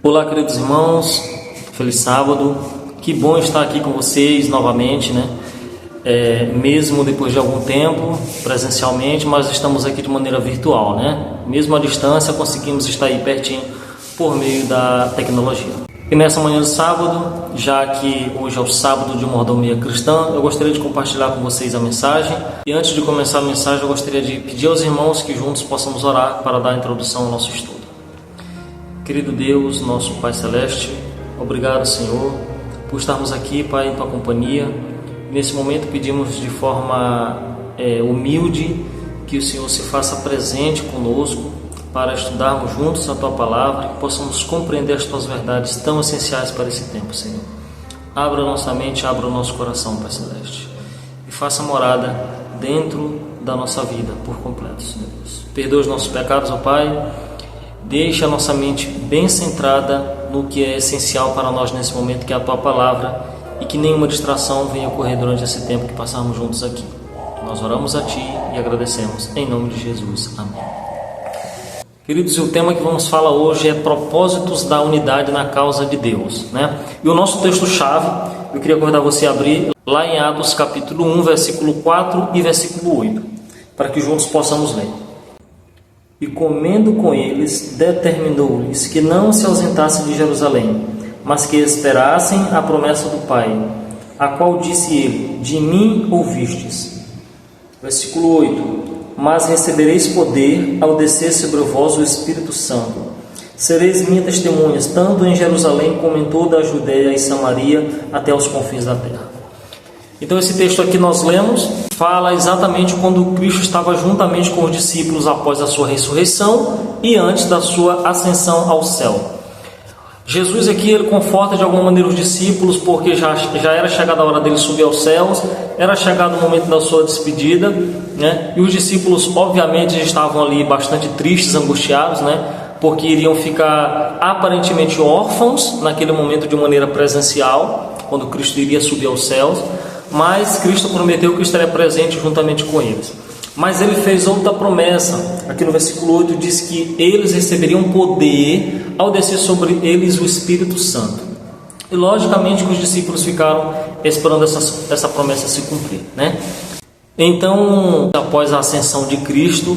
Olá, queridos irmãos, feliz sábado, que bom estar aqui com vocês novamente, né? Mesmo depois de algum tempo, presencialmente, mas estamos aqui de maneira virtual, né? Mesmo à distância, conseguimos estar aí pertinho por meio da tecnologia. E nessa manhã de sábado, já que hoje é o sábado de mordomia cristã, eu gostaria de compartilhar com vocês a mensagem. E antes de começar a mensagem, eu gostaria de pedir aos irmãos que juntos possamos orar para dar a introdução ao nosso estudo. Querido Deus, nosso Pai Celeste, obrigado, Senhor, por estarmos aqui, Pai, em Tua companhia. Nesse momento pedimos de forma humilde que o Senhor se faça presente conosco para estudarmos juntos a Tua Palavra e que possamos compreender as Tuas verdades tão essenciais para esse tempo, Senhor. Abra nossa mente, abra o nosso coração, Pai Celeste, e faça morada dentro da nossa vida por completo, Senhor Deus. Perdoa os nossos pecados, ó Pai. Deixa a nossa mente bem centrada no que é essencial para nós nesse momento, que é a Tua Palavra, e que nenhuma distração venha ocorrer durante esse tempo que passarmos juntos aqui. Nós oramos a Ti e agradecemos, em nome de Jesus. Amém. Queridos, o tema que vamos falar hoje é propósitos da unidade na causa de Deus, né? E o nosso texto-chave, eu queria convidar você a abrir lá em Atos capítulo 1, versículo 4 e versículo 8, para que juntos possamos ler. E comendo com eles, determinou-lhes que não se ausentassem de Jerusalém, mas que esperassem a promessa do Pai, a qual disse ele: de mim ouvistes. Versículo 8: mas recebereis poder ao descer sobre vós o Espírito Santo. Sereis minhas testemunhas, tanto em Jerusalém como em toda a Judeia e Samaria, até os confins da terra. Então esse texto aqui nós lemos, fala exatamente quando Cristo estava juntamente com os discípulos após a sua ressurreição e antes da sua ascensão ao céu. Jesus aqui ele conforta de alguma maneira os discípulos, porque já era chegada a hora dele subir aos céus, era chegado o momento da sua despedida, né? E os discípulos obviamente estavam ali bastante tristes, angustiados, né? Porque iriam ficar aparentemente órfãos naquele momento de maneira presencial, quando Cristo iria subir aos céus, mas Cristo prometeu que estaria presente juntamente com eles. Mas ele fez outra promessa. Aqui no versículo 8 diz que eles receberiam poder ao descer sobre eles o Espírito Santo. E logicamente que os discípulos ficaram esperando essa promessa se cumprir, né? Então, após a ascensão de Cristo,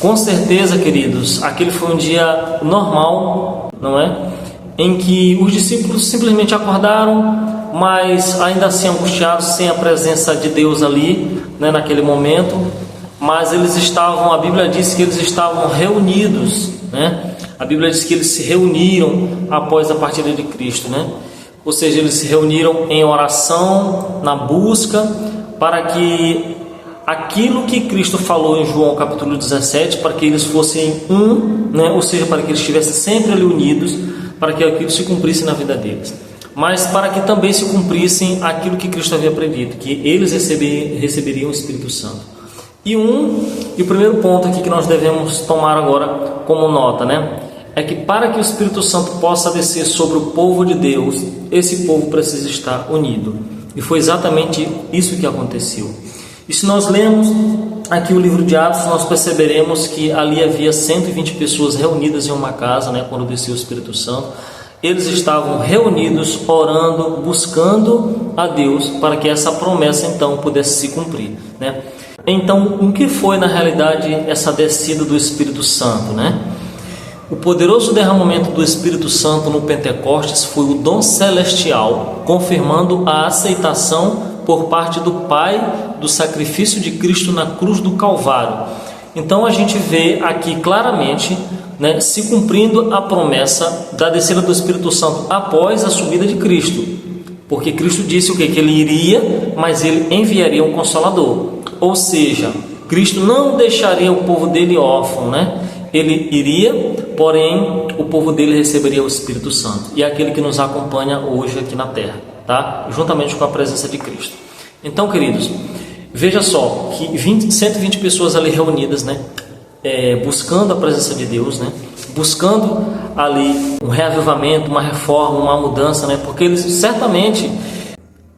com certeza, queridos, aquele foi um dia normal, não é? Em que os discípulos simplesmente acordaram, mas ainda assim angustiados, sem a presença de Deus ali, né, naquele momento. Mas eles estavam, a Bíblia diz que eles estavam reunidos, né? A Bíblia diz que eles se reuniram após a partida de Cristo, né? Ou seja, eles se reuniram em oração, na busca, para que aquilo que Cristo falou em João capítulo 17, para que eles fossem um, né? Ou seja, para que eles estivessem sempre ali unidos, para que aquilo se cumprisse na vida deles. Mas para que também se cumprissem aquilo que Cristo havia predito, que eles receberiam o Espírito Santo. E o primeiro ponto aqui que nós devemos tomar agora como nota, né? É que para que o Espírito Santo possa descer sobre o povo de Deus, esse povo precisa estar unido. E foi exatamente isso que aconteceu. E se nós lemos aqui o livro de Atos, nós perceberemos que ali havia 120 pessoas reunidas em uma casa, né? Quando desceu o Espírito Santo. Eles estavam reunidos, orando, buscando a Deus para que essa promessa então pudesse se cumprir, né? Então, o que foi na realidade essa descida do Espírito Santo, né? O poderoso derramamento do Espírito Santo no Pentecostes foi o dom celestial, confirmando a aceitação por parte do Pai do sacrifício de Cristo na cruz do Calvário. Então a gente vê aqui claramente, né, se cumprindo a promessa da descida do Espírito Santo após a subida de Cristo. Porque Cristo disse o quê? Que Ele iria, mas Ele enviaria um Consolador. Ou seja, Cristo não deixaria o povo dele órfão, né? Ele iria, porém o povo dele receberia o Espírito Santo. E é aquele que nos acompanha hoje aqui na terra, tá? Juntamente com a presença de Cristo. Então, queridos, veja só que 120 pessoas ali reunidas, né? Buscando a presença de Deus, né? Buscando ali um reavivamento, uma reforma, uma mudança, né? Porque eles certamente,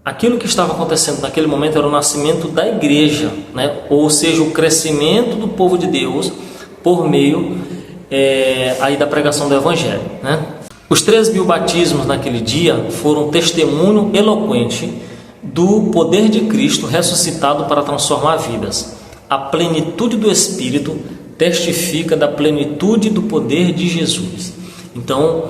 aquilo que estava acontecendo naquele momento era o nascimento da igreja, né? Ou seja, o crescimento do povo de Deus por meio aí da pregação do Evangelho, né? Os 3.000 batismos naquele dia foram testemunho eloquente do poder de Cristo ressuscitado para transformar vidas. A plenitude do Espírito testifica da plenitude do poder de Jesus. Então,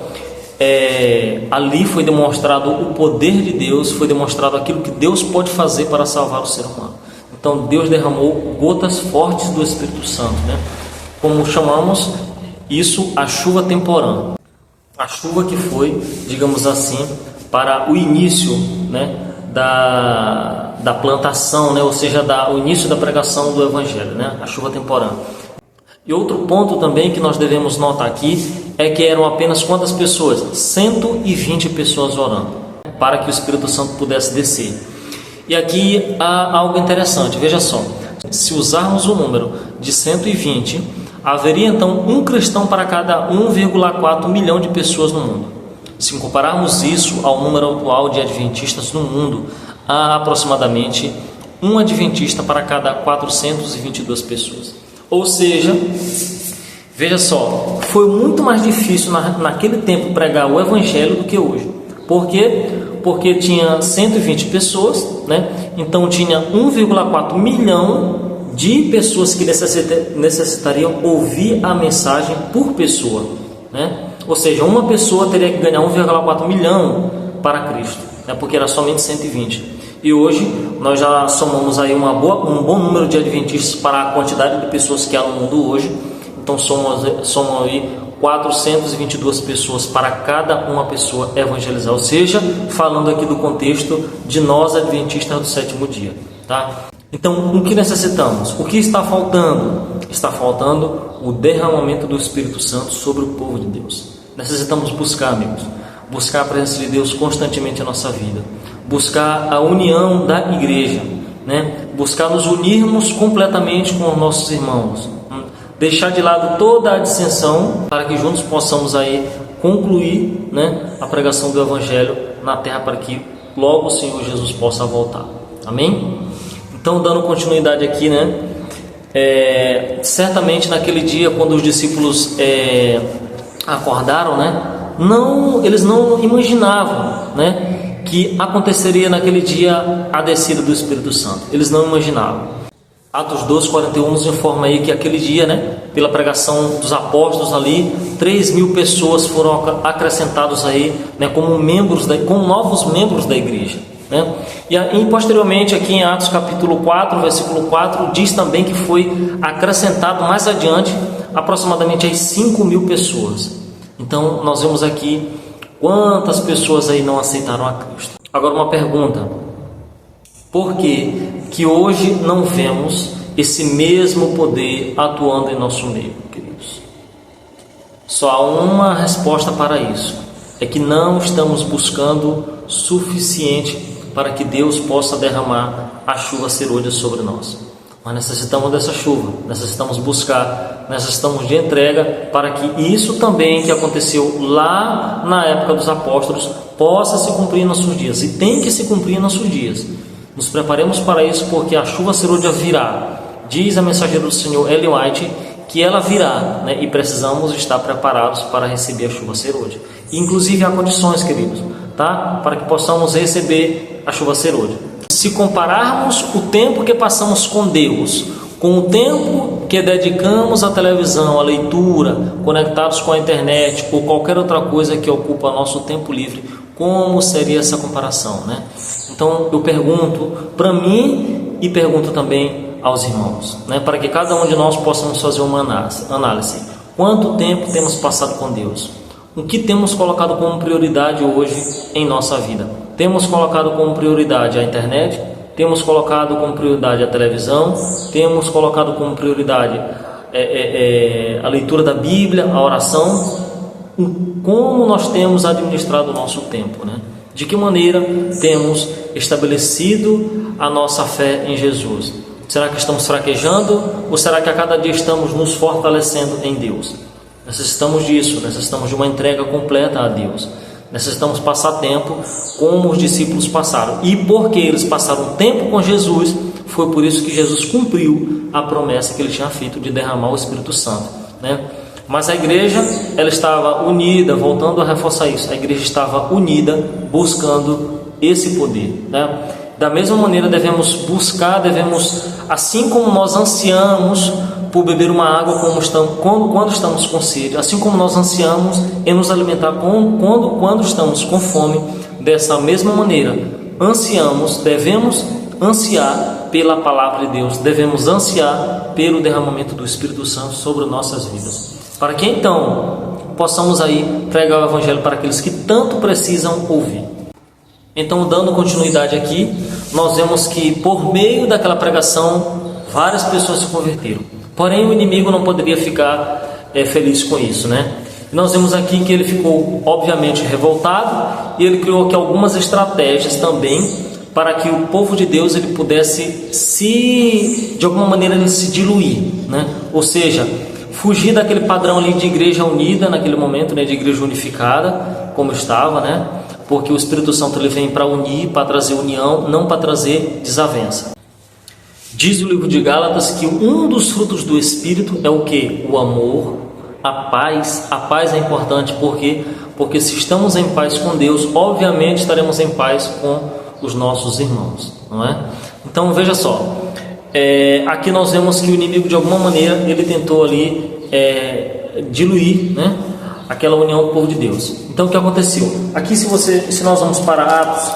ali foi demonstrado o poder de Deus, foi demonstrado aquilo que Deus pode fazer para salvar o ser humano. Então, Deus derramou gotas fortes do Espírito Santo, né? Como chamamos isso, a chuva temporã. A chuva que foi, digamos assim, para o início, né, da plantação, né, ou seja, o início da pregação do Evangelho, né, a chuva temporã. E outro ponto também que nós devemos notar aqui é que eram apenas quantas pessoas? 120 pessoas orando, para que o Espírito Santo pudesse descer. E aqui há algo interessante, veja só, se usarmos o número de 120, haveria então um cristão para cada 1,4 milhão de pessoas no mundo. Se compararmos isso ao número atual de adventistas no mundo, há aproximadamente um adventista para cada 422 pessoas. Ou seja, veja só, foi muito mais difícil naquele tempo pregar o Evangelho do que hoje. Por quê? Porque tinha 120 pessoas, né? Então tinha 1,4 milhão de pessoas que necessitariam ouvir a mensagem por pessoa, né? Ou seja, uma pessoa teria que ganhar 1,4 milhão para Cristo, né? Porque era somente 120. E hoje nós já somamos aí um bom número de adventistas para a quantidade de pessoas que há no mundo hoje. Então somam aí 422 pessoas para cada uma pessoa evangelizar. Ou seja, falando aqui do contexto de nós adventistas do sétimo dia, tá? Então, o que necessitamos? O que está faltando? Está faltando o derramamento do Espírito Santo sobre o povo de Deus. Necessitamos buscar, amigos, buscar a presença de Deus constantemente em nossa vida, buscar a união da igreja, né? Buscar nos unirmos completamente com os nossos irmãos, deixar de lado toda a dissensão para que juntos possamos aí concluir, né, a pregação do Evangelho na terra para que logo o Senhor Jesus possa voltar. Amém? Então, dando continuidade aqui, né? Certamente naquele dia, quando os discípulos acordaram, né? Eles não imaginavam, né, que aconteceria naquele dia a descida do Espírito Santo. Eles não imaginavam. Atos 2:41 nos informa aí que aquele dia, né, pela pregação dos apóstolos ali, 3.000 pessoas foram acrescentados aí, né, como novos membros da igreja. Né? E posteriormente aqui em Atos capítulo 4, versículo 4, diz também que foi acrescentado mais adiante aproximadamente aí 5.000 pessoas. Então nós vemos aqui quantas pessoas aí não aceitaram a Cristo. Agora uma pergunta: por que hoje não vemos esse mesmo poder atuando em nosso meio, queridos? Só há uma resposta para isso: é que não estamos buscando suficiente para que Deus possa derramar a chuva serôdia sobre nós. Mas necessitamos dessa chuva, necessitamos buscar, necessitamos de entrega para que isso também que aconteceu lá na época dos apóstolos possa se cumprir em nossos dias, e tem que se cumprir em nossos dias. Nos preparemos para isso, porque a chuva serôdia virá. Diz a mensageira do Senhor Ellen White que ela virá, né? E precisamos estar preparados para receber a chuva serôdia. Inclusive há condições, queridos, tá? Para que possamos receber a chuva serôdia. Se compararmos o tempo que passamos com Deus com o tempo que dedicamos à televisão, à leitura, conectados com a internet ou qualquer outra coisa que ocupa nosso tempo livre, como seria essa comparação, né? Então eu pergunto para mim e pergunto também aos irmãos, né? Para que cada um de nós possamos fazer uma análise. Quanto tempo temos passado com Deus? O que temos colocado como prioridade hoje em nossa vida? Temos colocado como prioridade a internet? Temos colocado como prioridade a televisão? Temos colocado como prioridade a leitura da Bíblia, a oração? Como nós temos administrado o nosso tempo, né? De que maneira temos estabelecido a nossa fé em Jesus? Será que estamos fraquejando ou será que a cada dia estamos nos fortalecendo em Deus? Necessitamos disso, necessitamos de uma entrega completa a Deus. Necessitamos passar tempo como os discípulos passaram. E porque eles passaram tempo com Jesus, foi por isso que Jesus cumpriu a promessa que ele tinha feito de derramar o Espírito Santo, né? Mas a igreja, ela estava unida, voltando a reforçar isso, a igreja estava unida buscando esse poder, né? Da mesma maneira devemos buscar, assim como nós ansiamos por beber uma água quando estamos com sede, assim como nós ansiamos em nos alimentar quando estamos com fome, dessa mesma maneira devemos ansiar pela palavra de Deus, devemos ansiar pelo derramamento do Espírito Santo sobre nossas vidas, para que então possamos aí pregar o Evangelho para aqueles que tanto precisam ouvir. Então, dando continuidade aqui, nós vemos que por meio daquela pregação várias pessoas se converteram, porém o inimigo não poderia ficar feliz com isso, né? E nós vemos aqui que ele ficou obviamente revoltado, e ele criou aqui algumas estratégias também para que o povo de Deus ele pudesse de alguma maneira ele se diluir, né? Ou seja, fugir daquele padrão ali de igreja unida naquele momento, né? De igreja unificada, como estava, né? Porque o Espírito Santo ele vem para unir, para trazer união, não para trazer desavença. Diz o livro de Gálatas que um dos frutos do Espírito é o que? O amor, a paz. A paz é importante porque se estamos em paz com Deus, obviamente estaremos em paz com os nossos irmãos, não é? Então veja só, aqui nós vemos que o inimigo de alguma maneira ele tentou ali diluir, né, aquela união do povo de Deus. Então o que aconteceu? Aqui se nós vamos para Atos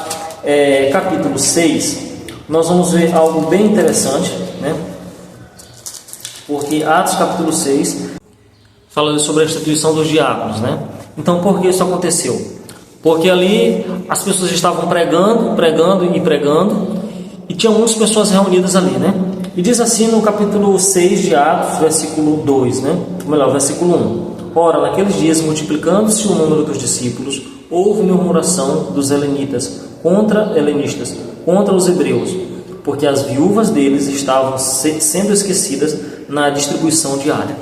capítulo 6, nós vamos ver algo bem interessante, né? Porque Atos capítulo 6 fala sobre a instituição dos diáconos, né? Então por que isso aconteceu? Porque ali as pessoas estavam pregando, e tinha muitas pessoas reunidas ali, né? E diz assim no capítulo 6 de Atos, versículo 2, né? Ou melhor, versículo 1. Ora, naqueles dias, multiplicando-se o número dos discípulos, houve murmuração dos helenistas contra os hebreus, porque as viúvas deles estavam sendo esquecidas na distribuição diária.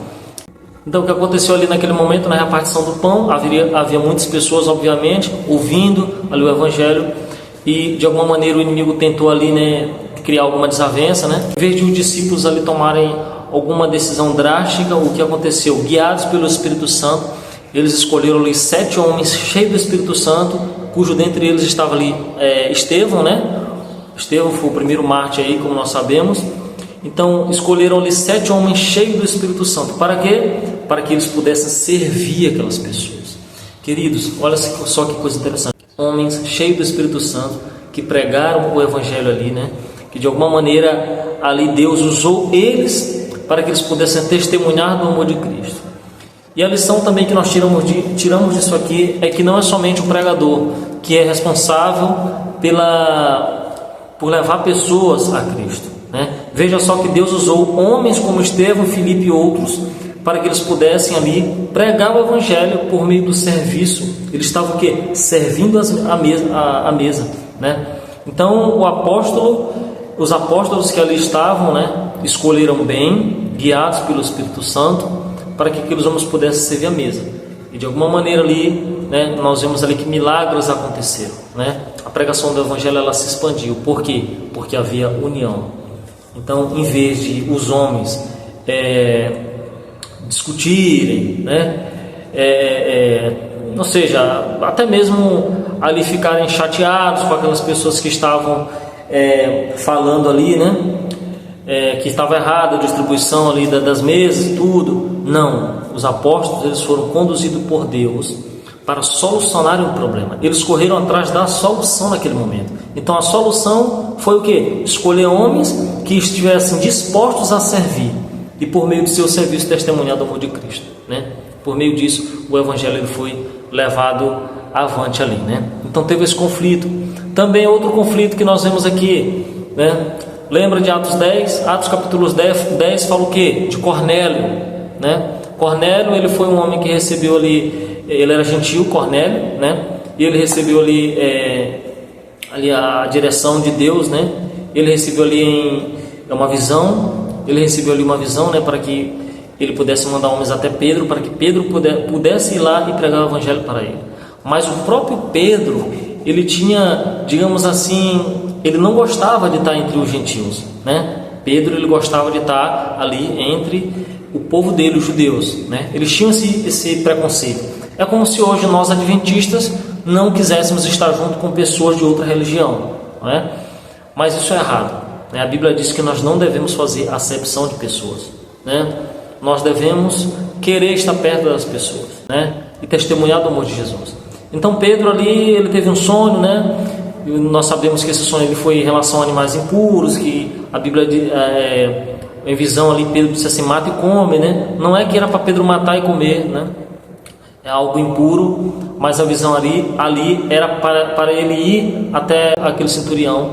Então o que aconteceu ali naquele momento, na repartição do pão, havia muitas pessoas obviamente ouvindo ali o Evangelho, e de alguma maneira o inimigo tentou ali, né, criar alguma desavença, né? Em vez de os discípulos ali tomarem alguma decisão drástica, o que aconteceu? Guiados pelo Espírito Santo, eles escolheram ali 7 homens cheios do Espírito Santo, cujo dentre eles estava ali Estevão, né? Estevão foi o primeiro mártir aí, como nós sabemos. Então escolheram ali 7 homens cheios do Espírito Santo. Para quê? Para que eles pudessem servir aquelas pessoas. Queridos, olha só que coisa interessante. Homens cheios do Espírito Santo que pregaram o Evangelho ali, né? Que de alguma maneira ali Deus usou eles para que eles pudessem testemunhar do amor de Cristo. E a lição também que nós tiramos disso aqui é que não é somente o pregador que é responsável por levar pessoas a Cristo, né? Veja só que Deus usou homens como Estevão, Filipe e outros para que eles pudessem ali pregar o Evangelho por meio do serviço. Eles estavam o quê? Servindo a mesa, né? Então os apóstolos que ali estavam, né, escolheram bem, guiados pelo Espírito Santo, para que aqueles homens pudessem servir a mesa. E de alguma maneira ali, né, nós vemos ali que milagres aconteceram, né? A pregação do Evangelho ela se expandiu. Por quê? Porque havia união. Então, em vez de os homens discutirem, né, ou seja, até mesmo ali ficarem chateados com aquelas pessoas que estavam falando ali, né, que estava errada a distribuição ali das mesas e tudo. Não, os apóstolos eles foram conduzidos por Deus para solucionarem o problema. Eles correram atrás da solução naquele momento. Então a solução foi o quê? Escolher homens que estivessem dispostos a servir, e por meio do seu serviço testemunhar do amor de Cristo, né? Por meio disso o Evangelho ele foi levado avante ali, né? Então teve esse conflito. Também outro conflito que nós vemos aqui, né? Lembra de Atos 10? Atos capítulo 10 fala o quê? De Cornélio, né? Cornélio ele foi um homem que recebeu ali, ele era gentil, Cornélio, né? E ele recebeu ali a direção de Deus, né? Ele recebeu ali uma visão. Ele recebeu ali uma visão, né, para que ele pudesse mandar homens até Pedro, para que Pedro pudesse ir lá e pregar o Evangelho para ele. Mas o próprio Pedro, ele tinha, digamos assim, ele não gostava de estar entre os gentios, né? Pedro ele gostava de estar ali entre o povo dele, os judeus, né? Eles tinham esse preconceito. É como se hoje nós adventistas não quiséssemos estar junto com pessoas de outra religião, não é? Mas isso é errado, né? A Bíblia diz que nós não devemos fazer acepção de pessoas, né? Nós devemos querer estar perto das pessoas, né? E testemunhar do amor de Jesus. Então Pedro ali, ele teve um sonho, né? E nós sabemos que esse sonho ele foi em relação a animais impuros, que a Bíblia em visão ali Pedro disse assim: mata e come, né? Não é que era para Pedro matar e comer, né? É algo impuro, mas a visão ali era para ele ir até aquele centurião,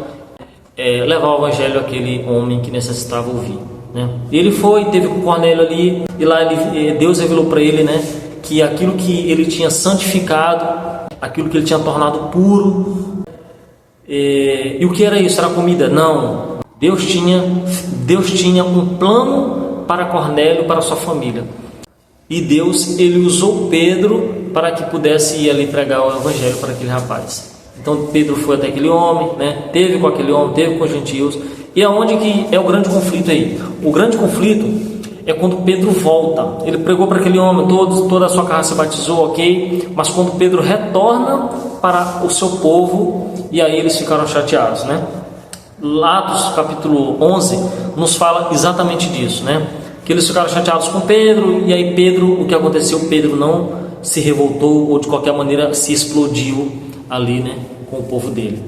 levar o evangelho àquele homem que necessitava ouvir, né? E ele foi, teve com Cornélio ali, e lá Deus revelou para ele, né, que aquilo que ele tinha santificado, aquilo que ele tinha tornado puro, e o que era isso? Era comida? Não. Deus tinha um plano para Cornélio, para sua família. E Deus, ele usou Pedro para que pudesse ir ali pregar o evangelho para aquele rapaz. Então Pedro foi até aquele homem, né? Teve com aquele homem, teve com os gentios. E aonde que é o grande conflito aí? O grande conflito é quando Pedro volta. Ele pregou para aquele homem, toda a sua casa se batizou, ok? Mas quando Pedro retorna para o seu povo, e aí eles ficaram chateados, né? Atos capítulo 11 nos fala exatamente disso, né? Que eles ficaram chateados com Pedro, e aí Pedro, o que aconteceu? Pedro não se revoltou ou de qualquer maneira se explodiu ali, né, com o povo dele,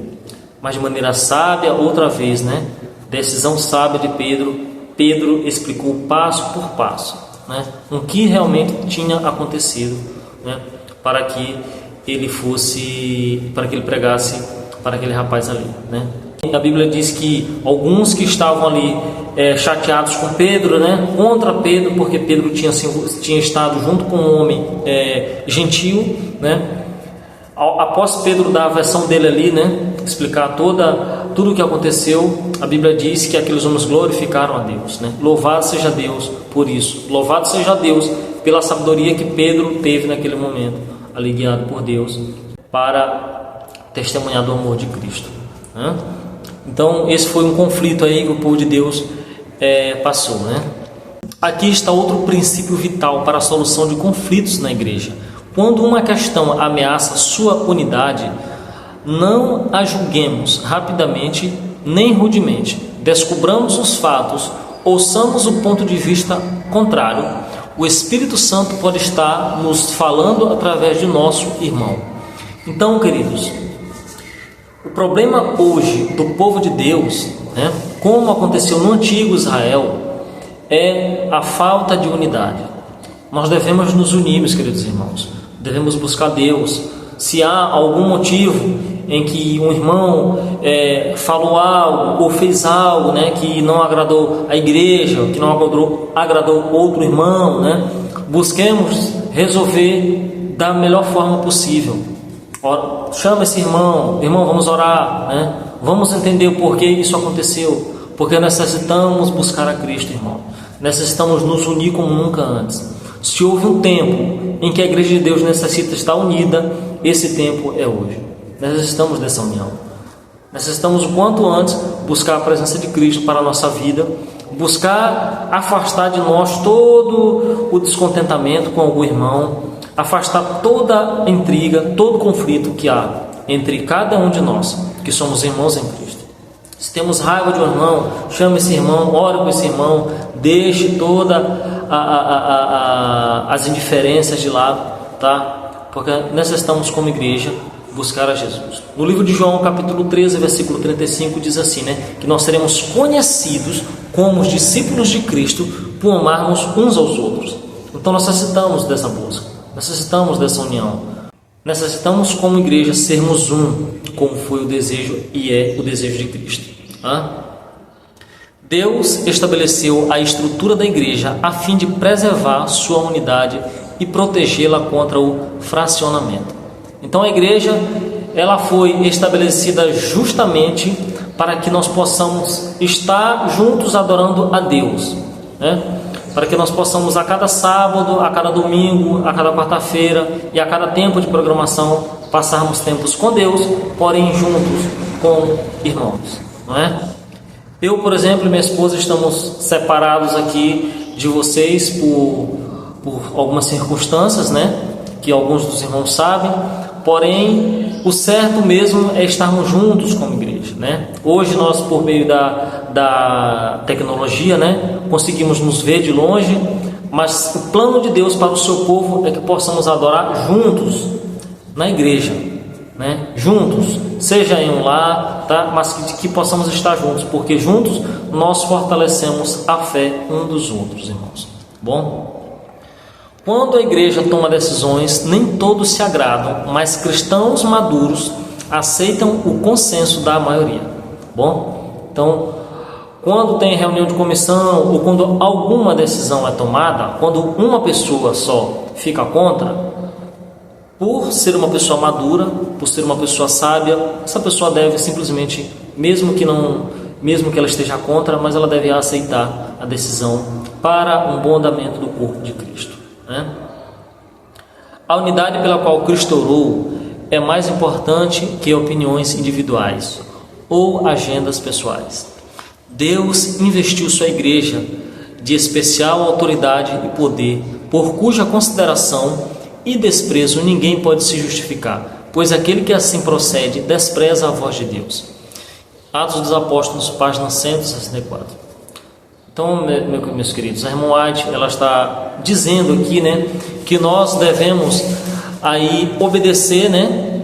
mas de maneira sábia, outra vez, né, decisão sábia de Pedro. Pedro explicou passo por passo, né, o que realmente tinha acontecido, né, para que ele pregasse para aquele rapaz ali, né. A Bíblia diz que alguns que estavam ali chateados com Pedro, né, contra Pedro, porque Pedro tinha estado junto com um homem gentil, né. Após Pedro dar a versão dele ali, né, explicar tudo o que aconteceu, a Bíblia diz que aqueles homens glorificaram a Deus, né. Louvado seja Deus por isso, louvado seja Deus pela sabedoria que Pedro teve naquele momento, ali guiado por Deus para testemunhar do amor de Cristo, né? Então esse foi um conflito aí que o povo de Deus passou, né? Aqui está outro princípio vital para a solução de conflitos na igreja. Quando uma questão ameaça sua unidade, não a julguemos rapidamente nem rudemente. Descobramos os fatos, ouçamos o ponto de vista contrário. O Espírito Santo pode estar nos falando através de nosso irmão. Então, queridos, o problema hoje do povo de Deus, né, como aconteceu no antigo Israel, é a falta de unidade. Nós devemos nos unir, meus queridos irmãos. Devemos buscar Deus. Se há algum motivo em que um irmão falou algo ou fez algo, né, que não agradou a igreja, que não agradou outro irmão, né, busquemos resolver da melhor forma possível. Chama esse irmão, vamos orar, né? Vamos entender o porquê isso aconteceu, porque necessitamos buscar a Cristo, irmão. Necessitamos nos unir como nunca antes. Se houve um tempo em que a igreja de Deus necessita estar unida, esse tempo é hoje. Necessitamos dessa união. Necessitamos o quanto antes buscar a presença de Cristo para a nossa vida, buscar afastar de nós todo o descontentamento com algum irmão, afastar toda intriga, todo conflito que há entre cada um de nós, que somos irmãos em Cristo. Se temos raiva de um irmão, chame esse irmão, ore com esse irmão, deixe toda as indiferenças de lado, tá? Porque necessitamos como igreja buscar a Jesus. No livro de João, capítulo 13, versículo 35, diz assim, né? Que nós seremos conhecidos como os discípulos de Cristo por amarmos uns aos outros. Então nós necessitamos dessa busca, necessitamos dessa união, necessitamos como igreja sermos um, como foi o desejo e é o desejo de Cristo. Deus estabeleceu a estrutura da igreja a fim de preservar sua unidade e protegê-la contra o fracionamento. Então a igreja, ela foi estabelecida justamente para que nós possamos estar juntos adorando a Deus, né? Para que nós possamos a cada sábado, a cada domingo, a cada quarta-feira e a cada tempo de programação passarmos tempos com Deus, porém juntos com irmãos, não é? Eu, por exemplo, e minha esposa estamos separados aqui de vocês por algumas circunstâncias, né, que alguns dos irmãos sabem. Porém, o certo mesmo é estarmos juntos como igreja, né? Hoje nós, por meio da tecnologia, né, conseguimos nos ver de longe, mas o plano de Deus para o seu povo é que possamos adorar juntos na igreja, né? Juntos, seja em um lar, tá? Mas que possamos estar juntos, porque juntos nós fortalecemos a fé um dos outros, irmãos. Bom? Quando a igreja toma decisões, nem todos se agradam, mas cristãos maduros aceitam o consenso da maioria. Bom, então, quando tem reunião de comissão ou quando alguma decisão é tomada, quando uma pessoa só fica contra, por ser uma pessoa madura, por ser uma pessoa sábia, essa pessoa deve simplesmente, mesmo que ela esteja contra, mas ela deve aceitar a decisão para um bom andamento do corpo de Cristo. A unidade pela qual Cristo orou é mais importante que opiniões individuais ou agendas pessoais. Deus investiu sua igreja de especial autoridade e poder, por cuja consideração e desprezo ninguém pode se justificar, pois aquele que assim procede despreza a voz de Deus. Atos dos Apóstolos, página 164. Então, meus queridos, a irmã White, ela está dizendo aqui, né, que nós devemos aí obedecer, né,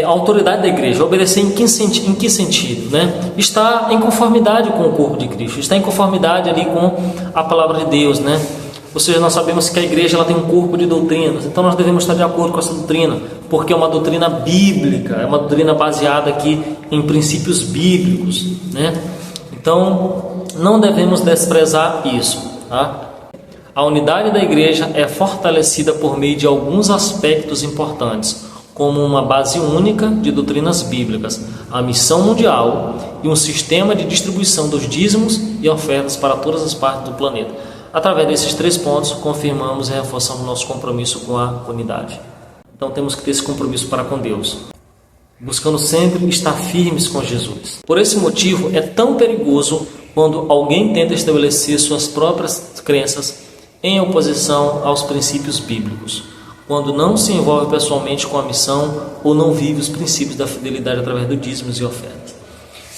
a autoridade da igreja. Obedecer em que sentido, né? Está em conformidade com o corpo de Cristo, está em conformidade ali com a palavra de Deus, né? Ou seja, nós sabemos que a igreja ela tem um corpo de doutrinas, então nós devemos estar de acordo com essa doutrina, porque é uma doutrina bíblica, é uma doutrina baseada aqui em princípios bíblicos, né? Então, não devemos desprezar isso, tá? A unidade da igreja é fortalecida por meio de alguns aspectos importantes, como uma base única de doutrinas bíblicas, a missão mundial e um sistema de distribuição dos dízimos e ofertas para todas as partes do planeta. Através desses 3 pontos, confirmamos e reforçamos nosso compromisso com a unidade. Então, temos que ter esse compromisso para com Deus, buscando sempre estar firmes com Jesus. Por esse motivo, é tão perigoso quando alguém tenta estabelecer suas próprias crenças em oposição aos princípios bíblicos, quando não se envolve pessoalmente com a missão ou não vive os princípios da fidelidade através do dízimos e ofertas.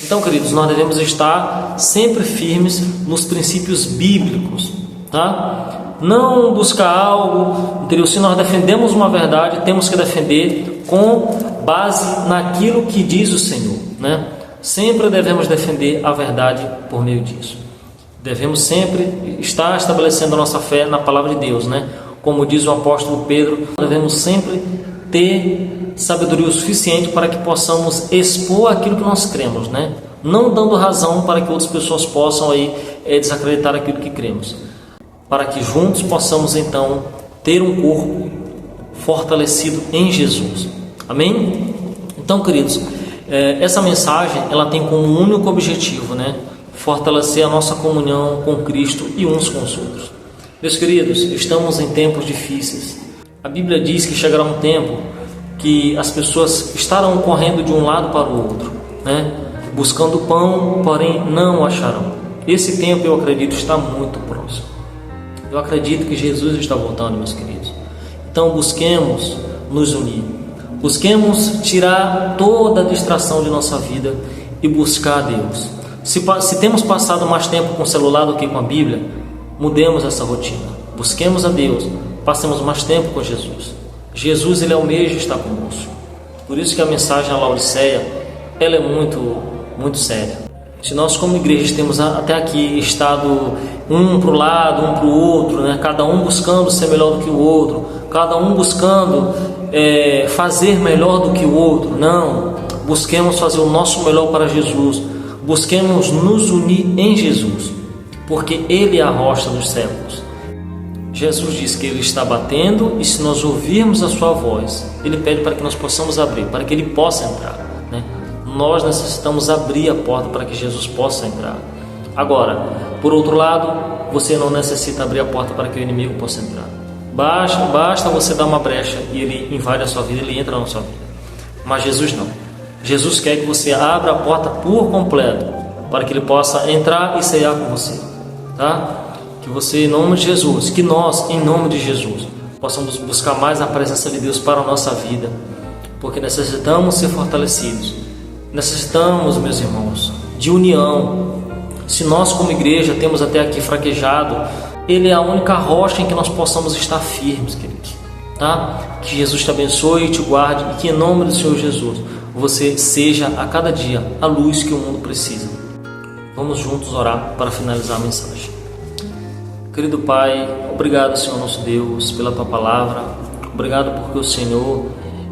Então, queridos, nós devemos estar sempre firmes nos princípios bíblicos, tá? Não buscar algo, entendeu? Se nós defendemos uma verdade, temos que defender com base naquilo que diz o Senhor, né? Sempre devemos defender a verdade por meio disso. Devemos sempre estar estabelecendo a nossa fé na palavra de Deus, né? Como diz o apóstolo Pedro, devemos sempre ter sabedoria o suficiente para que possamos expor aquilo que nós cremos, né? Não dando razão para que outras pessoas possam aí desacreditar aquilo que cremos, para que juntos possamos então ter um corpo fortalecido em Jesus. Amém? Então, queridos, essa mensagem ela tem como único objetivo, né, fortalecer a nossa comunhão com Cristo e uns com os outros. Meus queridos, estamos em tempos difíceis. A Bíblia diz que chegará um tempo que as pessoas estarão correndo de um lado para o outro, né, buscando pão, porém não o acharão. Esse tempo, eu acredito, está muito próximo. Eu acredito que Jesus está voltando, meus queridos. Então, busquemos nos unir. Busquemos tirar toda a distração de nossa vida e buscar a Deus. Se temos passado mais tempo com o celular do que com a Bíblia, mudemos essa rotina. Busquemos a Deus, passemos mais tempo com Jesus. Jesus, Ele é o mesmo e está conosco. Por isso que a mensagem à Laodiceia, ela é muito séria. Se nós como igreja temos até aqui estado um para o lado, um para o outro, né? Cada um buscando ser melhor do que o outro, cada um buscando fazer melhor do que o outro, não, busquemos fazer o nosso melhor para Jesus, busquemos nos unir em Jesus, porque Ele é a rocha dos séculos. Jesus diz que Ele está batendo e se nós ouvirmos a sua voz, Ele pede para que nós possamos abrir, para que Ele possa entrar, né? Nós necessitamos abrir a porta para que Jesus possa entrar. Agora, por outro lado, você não necessita abrir a porta para que o inimigo possa entrar. Basta você dar uma brecha e ele invade a sua vida, ele entra na sua vida. Mas Jesus não. Jesus quer que você abra a porta por completo, para que ele possa entrar e ceiar com você, tá? Que Que você, em nome de Jesus, que nós, em nome de Jesus, possamos buscar mais a presença de Deus para a nossa vida, porque necessitamos ser fortalecidos. Necessitamos, meus irmãos, de união. Se nós como igreja temos até aqui fraquejado, Ele é a única rocha em que nós possamos estar firmes, queridos. Tá? Que Jesus te abençoe e te guarde, e que em nome do Senhor Jesus você seja a cada dia a luz que o mundo precisa. Vamos juntos orar para finalizar a mensagem. Querido Pai, obrigado, Senhor nosso Deus, pela Tua palavra. Obrigado porque o Senhor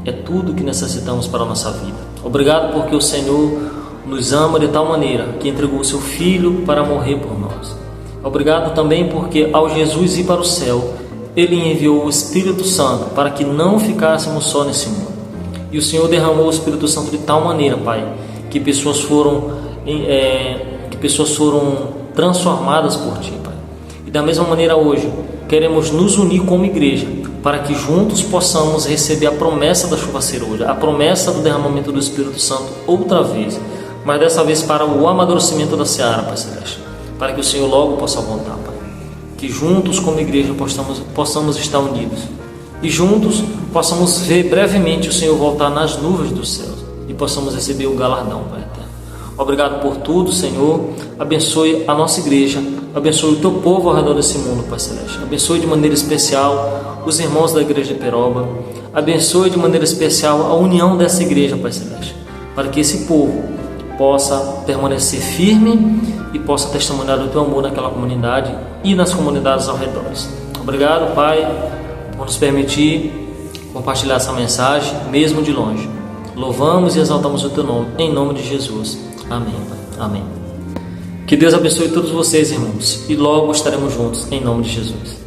é tudo que necessitamos para a nossa vida. Obrigado porque o Senhor nos ama de tal maneira que entregou o Seu Filho para morrer por nós. Obrigado também porque ao Jesus ir para o céu, Ele enviou o Espírito Santo para que não ficássemos só nesse mundo. E o Senhor derramou o Espírito Santo de tal maneira, Pai, que pessoas foram transformadas por Ti, Pai. E da mesma maneira hoje, queremos nos unir como igreja, para que juntos possamos receber a promessa da chuva serôdia, a promessa do derramamento do Espírito Santo outra vez, mas dessa vez para o amadurecimento da seara, Pai Celeste, para que o Senhor logo possa voltar, Pai. Que juntos como igreja possamos estar unidos e juntos possamos ver brevemente o Senhor voltar nas nuvens dos céus e possamos receber o galardão, Pai eterno. Obrigado por tudo, Senhor. Abençoe a nossa igreja, abençoe o Teu povo ao redor desse mundo, Pai Celeste. Abençoe de maneira especial os irmãos da igreja de Peroba. Abençoe de maneira especial a união dessa igreja, Pai Celeste, para que esse povo possa permanecer firme e possa testemunhar o Teu amor naquela comunidade e nas comunidades ao redor. Obrigado, Pai, por nos permitir compartilhar essa mensagem, mesmo de longe. Louvamos e exaltamos o Teu nome, em nome de Jesus. Amém, Pai. Amém. Que Deus abençoe todos vocês, irmãos, e logo estaremos juntos, em nome de Jesus.